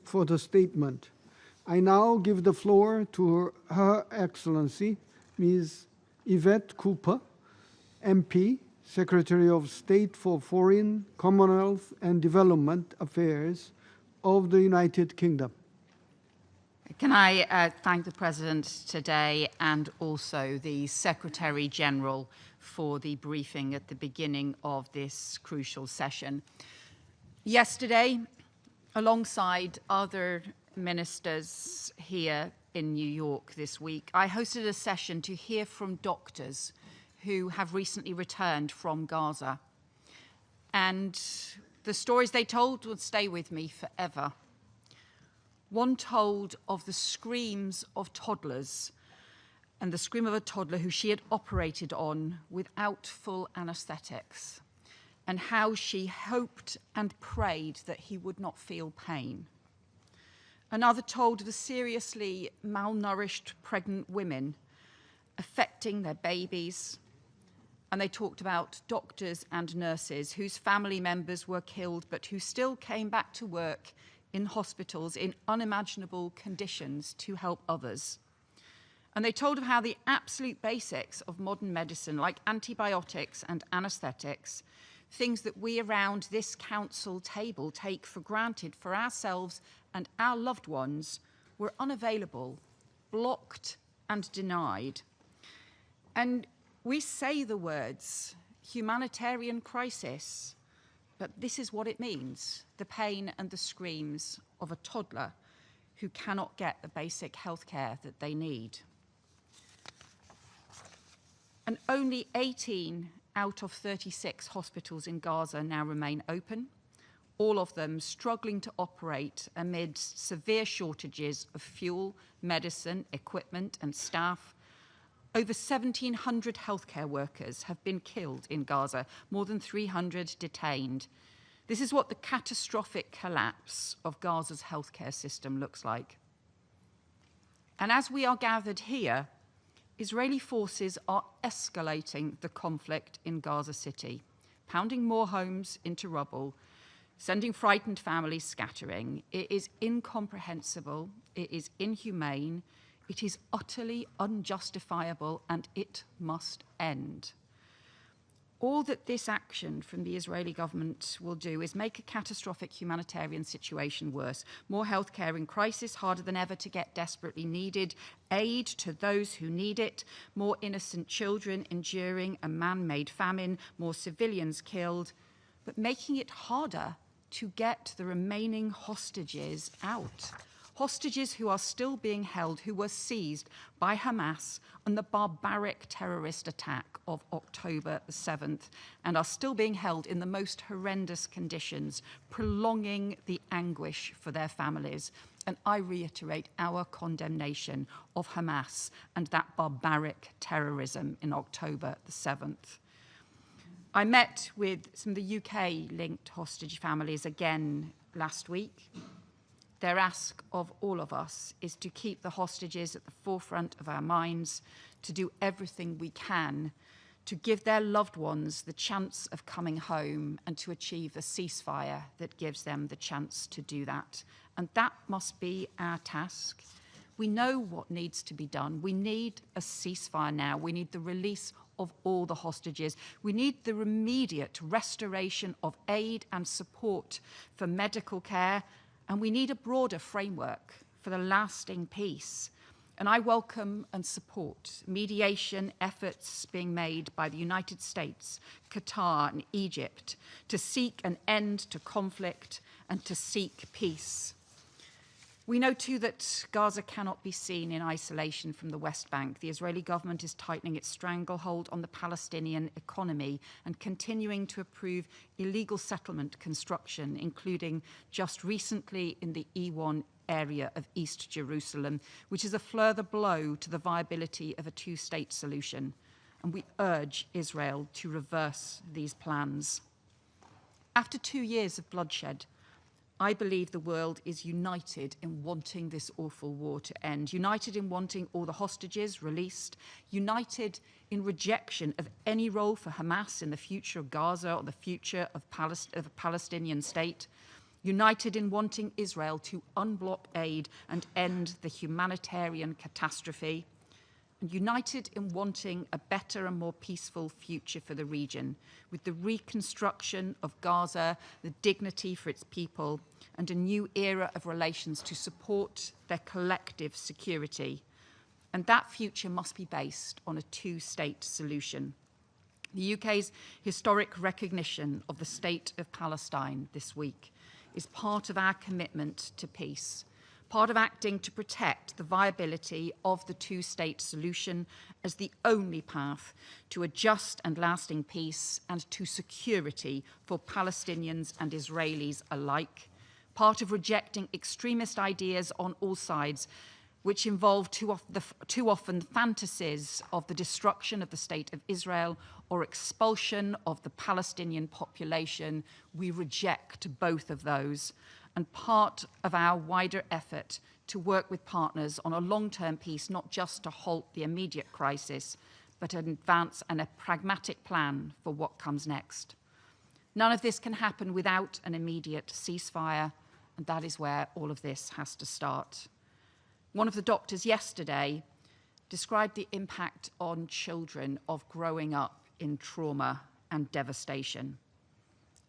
for the statement. I now give the floor to Her Excellency, Ms. Yvette Cooper, MP, Secretary of State for Foreign, Commonwealth and Development Affairs of the United Kingdom. Can I thank the President today and also the Secretary General for the briefing at the beginning of this crucial session. Yesterday, alongside other ministers here in New York this week, I hosted a session to hear from doctors who have recently returned from Gaza. And the stories they told would stay with me forever. One told of the screams of toddlers and the scream of a toddler who she had operated on without full anesthetics, and how she hoped and prayed that he would not feel pain. Another told of the seriously malnourished pregnant women affecting their babies, and they talked about doctors and nurses whose family members were killed but who still came back to work in hospitals in unimaginable conditions to help others. And they told of how the absolute basics of modern medicine, like antibiotics and anesthetics, things that we around this council table take for granted for ourselves and our loved ones, were unavailable, blocked and denied. And we say the words humanitarian crisis, but this is what it means, the pain and the screams of a toddler who cannot get the basic health care that they need. And only 18 out of 36 hospitals in Gaza now remain open, all of them struggling to operate amid severe shortages of fuel, medicine, equipment and staff. Over 1,700 healthcare workers have been killed in Gaza, more than 300 detained. This is what the catastrophic collapse of Gaza's healthcare system looks like. And as we are gathered here, Israeli forces are escalating the conflict in Gaza City, pounding more homes into rubble, sending frightened families scattering. It is incomprehensible, it is inhumane, it is utterly unjustifiable, and it must end. All that this action from the Israeli government will do is make a catastrophic humanitarian situation worse. More healthcare in crisis, harder than ever to get desperately needed aid to those who need it, more innocent children enduring a man-made famine, more civilians killed, but making it harder to get the remaining hostages out. Hostages who are still being held, who were seized by Hamas on the barbaric terrorist attack of October the 7th, and are still being held in the most horrendous conditions, prolonging the anguish for their families. And I reiterate our condemnation of Hamas and that barbaric terrorism in October the 7th. I met with some of the UK-linked hostage families again last week. Their ask of all of us is to keep the hostages at the forefront of our minds, to do everything we can to give their loved ones the chance of coming home and to achieve a ceasefire that gives them the chance to do that. And that must be our task. We know what needs to be done. We need a ceasefire now. We need the release of all the hostages. We need the immediate restoration of aid and support for medical care. And we need a broader framework for the lasting peace. And I welcome and support mediation efforts being made by the United States, Qatar and Egypt to seek an end to conflict and to seek peace. We know too that Gaza cannot be seen in isolation from the West Bank. The Israeli government is tightening its stranglehold on the Palestinian economy and continuing to approve illegal settlement construction, including just recently in the E1 area of East Jerusalem, which is a further blow to the viability of a two-state solution. And we urge Israel to reverse these plans. After 2 years of bloodshed, I believe the world is united in wanting this awful war to end, united in wanting all the hostages released, united in rejection of any role for Hamas in the future of Gaza or the future of a Palestinian state, united in wanting Israel to unblock aid and end the humanitarian catastrophe, and united in wanting a better and more peaceful future for the region, with the reconstruction of Gaza, the dignity for its people, and a new era of relations to support their collective security. And that future must be based on a two-state solution. The UK's historic recognition of the state of Palestine this week is part of our commitment to peace, part of acting to protect the viability of the two-state solution as the only path to a just and lasting peace and to security for Palestinians and Israelis alike, part of rejecting extremist ideas on all sides, which involve too often fantasies of the destruction of the state of Israel or expulsion of the Palestinian population. We reject both of those, and part of our wider effort to work with partners on a long-term peace, not just to halt the immediate crisis, but to advance a pragmatic plan for what comes next. None of this can happen without an immediate ceasefire, and that is where all of this has to start. One of the doctors yesterday described the impact on children of growing up in trauma and devastation.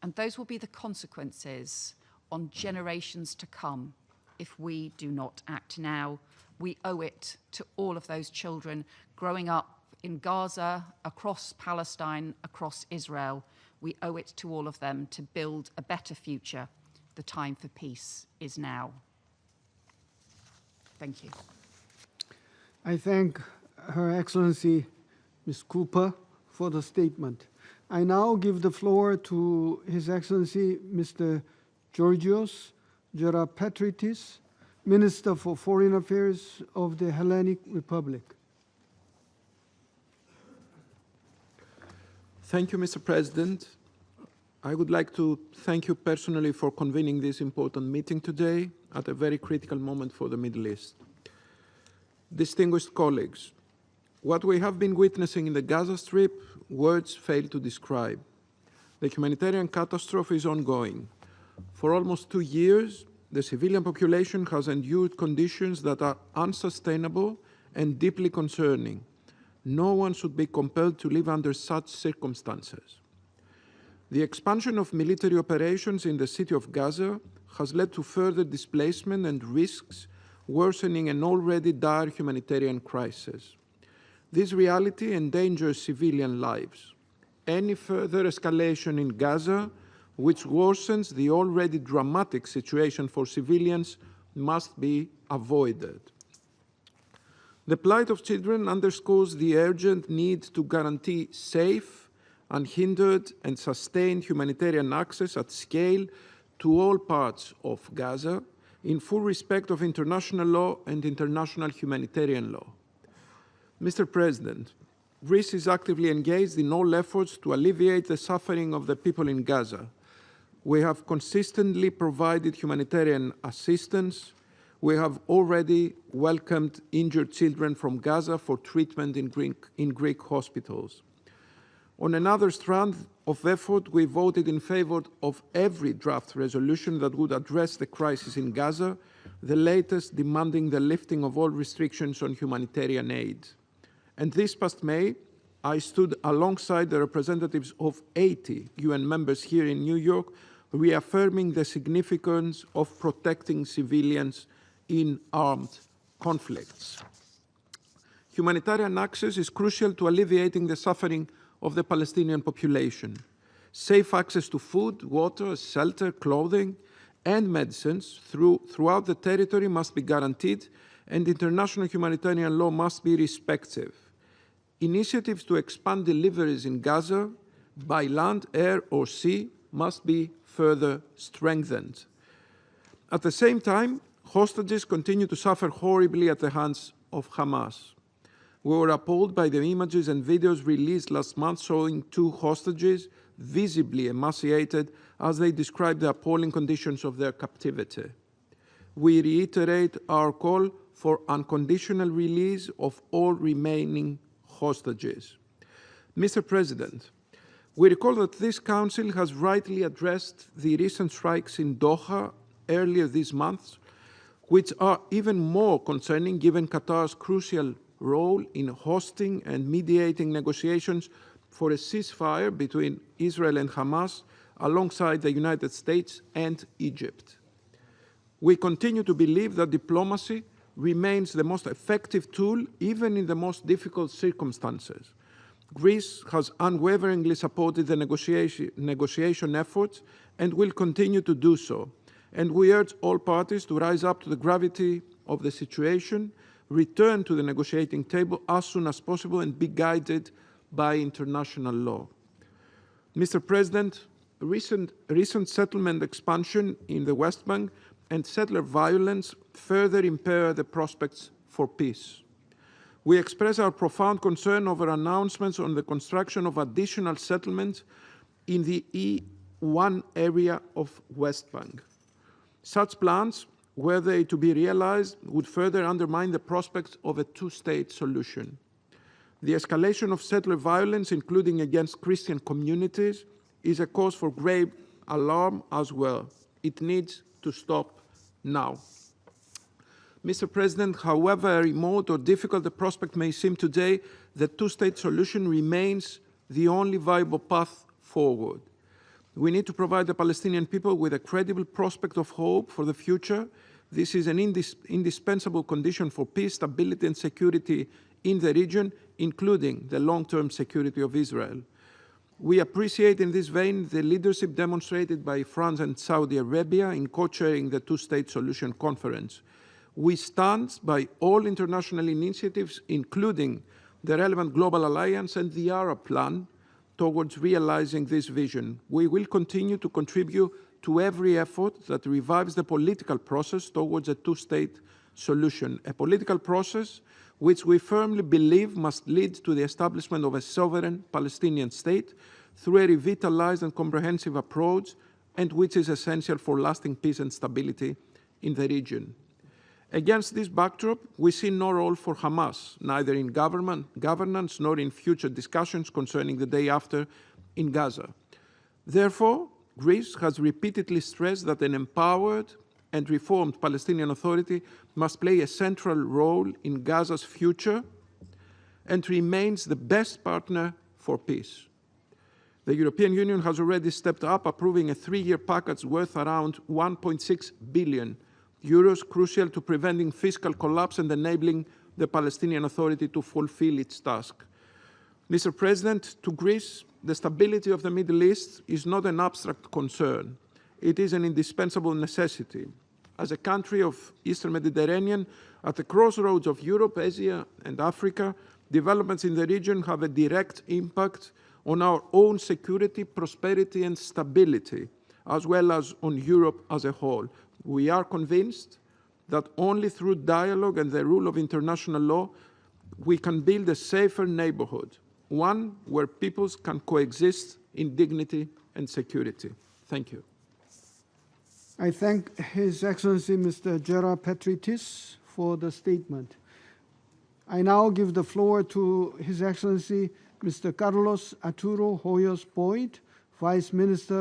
And those will be the consequences on generations to come if we do not act now. We owe it to all of those children growing up in Gaza, across Palestine, across Israel. We owe it to all of them to build a better future. The time for peace is now. Thank you. I thank Her Excellency Ms. Cooper for the statement. I now give the floor to His Excellency Mr. Georgios Gerapatritis, Minister for Foreign Affairs of the Hellenic Republic. Thank you, Mr. President. I would like to thank you personally for convening this important meeting today at a very critical moment for the Middle East. Distinguished colleagues, what we have been witnessing in the Gaza Strip, words fail to describe. The humanitarian catastrophe is ongoing. For almost 2 years, the civilian population has endured conditions that are unsustainable and deeply concerning. No one should be compelled to live under such circumstances. The expansion of military operations in the city of Gaza has led to further displacement and risks, worsening an already dire humanitarian crisis. This reality endangers civilian lives. Any further escalation in Gaza, which worsens the already dramatic situation for civilians, must be avoided. The plight of children underscores the urgent need to guarantee safe, unhindered and sustained humanitarian access at scale to all parts of Gaza in full respect of international law and international humanitarian law. Mr. President, Greece is actively engaged in all efforts to alleviate the suffering of the people in Gaza. We have consistently provided humanitarian assistance. We have already welcomed injured children from Gaza for treatment in Greek hospitals. On another strand of effort, we voted in favor of every draft resolution that would address the crisis in Gaza, the latest demanding the lifting of all restrictions on humanitarian aid. And this past May, I stood alongside the representatives of 80 UN members here in New York, reaffirming the significance of protecting civilians in armed conflicts. Humanitarian access is crucial to alleviating the suffering of the Palestinian population. Safe access to food, water, shelter, clothing, and medicines throughout the territory must be guaranteed, and international humanitarian law must be respected. Initiatives to expand deliveries in Gaza by land, air, or sea must be further strengthened. At the same time, hostages continue to suffer horribly at the hands of Hamas. We were appalled by the images and videos released last month showing 2 hostages visibly emaciated as they described the appalling conditions of their captivity. We reiterate our call for unconditional release of all remaining hostages. Mr. President, We recall that this Council has rightly addressed the recent strikes in Doha earlier this month, which are even more concerning given Qatar's crucial role in hosting and mediating negotiations for a ceasefire between Israel and Hamas alongside the United States and Egypt. We continue to believe that diplomacy remains the most effective tool even in the most difficult circumstances. Greece has unwaveringly supported the negotiation efforts and will continue to do so. And we urge all parties to rise up to the gravity of the situation, return to the negotiating table as soon as possible, and be guided by international law. Mr. President, recent settlement expansion in the West Bank and settler violence further impair the prospects for peace. We express our profound concern over announcements on the construction of additional settlements in the E1 area of West Bank. Such plans, were they to be realized, would further undermine the prospects of a two-state solution. The escalation of settler violence, including against Christian communities, is a cause for grave alarm as well. It needs to stop now. Mr. President, however remote or difficult the prospect may seem today, the two-state solution remains the only viable path forward. We need to provide the Palestinian people with a credible prospect of hope for the future. This is an indispensable condition for peace, stability, and security in the region, including the long-term security of Israel. We appreciate in this vein the leadership demonstrated by France and Saudi Arabia in co-chairing the two-state solution conference. We stand by all international initiatives, including the relevant Global Alliance and the Arab Plan, towards realizing this vision. We will continue to contribute to every effort that revives the political process towards a two-state solution, a political process which we firmly believe must lead to the establishment of a sovereign Palestinian state through a revitalized and comprehensive approach, and which is essential for lasting peace and stability in the region. Against this backdrop, we see no role for Hamas, neither in governance nor in future discussions concerning the day after in Gaza. Therefore, Greece has repeatedly stressed that an empowered and reformed Palestinian Authority must play a central role in Gaza's future and remains the best partner for peace. The European Union has already stepped up, approving a 3-year package worth around 1.6 billion euros, crucial to preventing fiscal collapse and enabling the Palestinian Authority to fulfill its task. Mr. President, to Greece, the stability of the Middle East is not an abstract concern. It is an indispensable necessity. As a country of Eastern Mediterranean, at the crossroads of Europe, Asia, and Africa, developments in the region have a direct impact on our own security, prosperity, and stability, as well as on Europe as a whole. We are convinced that only through dialogue and the rule of international law, we can build a safer neighborhood, one where peoples can coexist in dignity and security. Thank you. I thank His Excellency Mr. Gera Petritis for the statement. I now give the floor to His Excellency Mr. Carlos Arturo Hoyos Boyd, Vice Minister